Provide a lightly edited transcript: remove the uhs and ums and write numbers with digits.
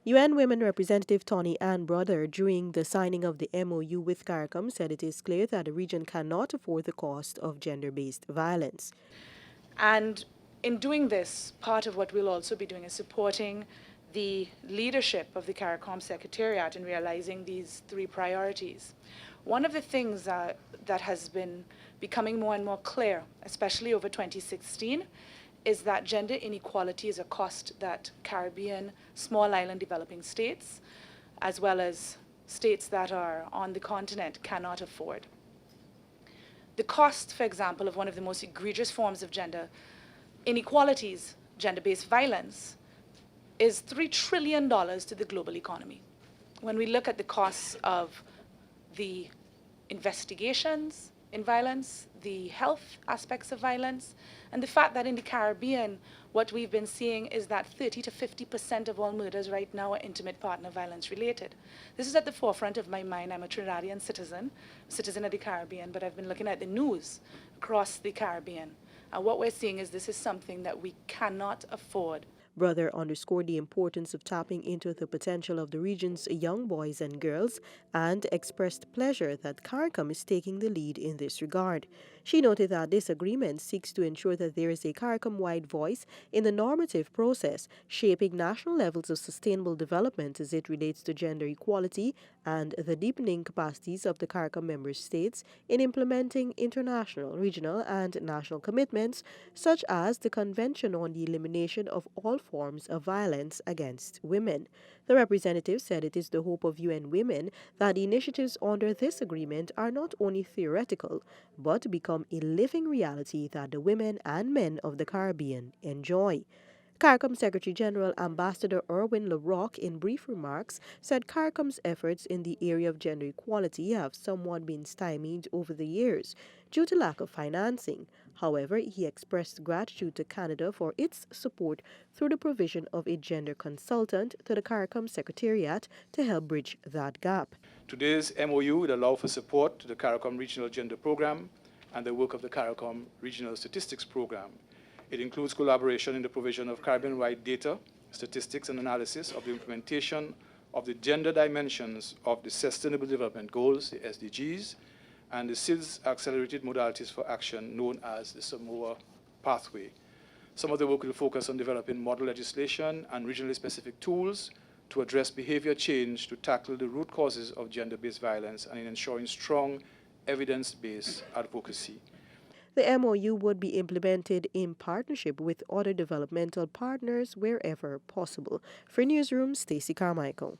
UN Women Representative Tony Ann Brother, during the signing of the MOU with Caricom, said it is clear that the region cannot afford the cost of gender-based violence. And in doing this, part of what we'll also be doing is supporting the leadership of the Caricom Secretariat in realizing these three priorities. One of the things that has been becoming more and more clear, especially over 2016, is that gender inequality is a cost that Caribbean, small island developing states, as well as states that are on the continent, cannot afford. The cost, for example, of one of the most egregious forms of gender inequalities, gender-based violence, is $3 trillion to the global economy. When we look at the costs of the investigations in violence, the health aspects of violence, and the fact that in the Caribbean, what we've been seeing is that 30 to 50% of all murders right now are intimate partner violence related. This is at the forefront of my mind. I'm a Trinidadian citizen of the Caribbean, but I've been looking at the news across the Caribbean. And what we're seeing is this is something that we cannot afford. Brother underscored the importance of tapping into the potential of the region's young boys and girls and expressed pleasure that CARICOM is taking the lead in this regard. She noted that this agreement seeks to ensure that there is a CARICOM-wide voice in the normative process, shaping national levels of sustainable development as it relates to gender equality and the deepening capacities of the CARICOM member states in implementing international, regional, and national commitments, such as the Convention on the Elimination of All Forms of Violence Against Women. The representative said it is the hope of UN Women that the initiatives under this agreement are not only theoretical, but become a living reality that the women and men of the Caribbean enjoy. CARICOM Secretary General Ambassador Erwin LaRocque, in brief remarks, said CARICOM's efforts in the area of gender equality have somewhat been stymied over the years due to lack of financing. However, he expressed gratitude to Canada for its support through the provision of a gender consultant to the CARICOM Secretariat to help bridge that gap. Today's MOU will allow for support to the CARICOM Regional Gender Program and the work of the CARICOM Regional Statistics Program. It includes collaboration in the provision of Caribbean-wide data, statistics, and analysis of the implementation of the gender dimensions of the Sustainable Development Goals, the SDGs, and the SIDS Accelerated Modalities for Action, known as the Samoa Pathway. Some of the work will focus on developing model legislation and regionally specific tools to address behavior change to tackle the root causes of gender-based violence and in ensuring strong evidence-based advocacy. The MOU would be implemented in partnership with other developmental partners wherever possible. For Newsroom, Stacey Carmichael.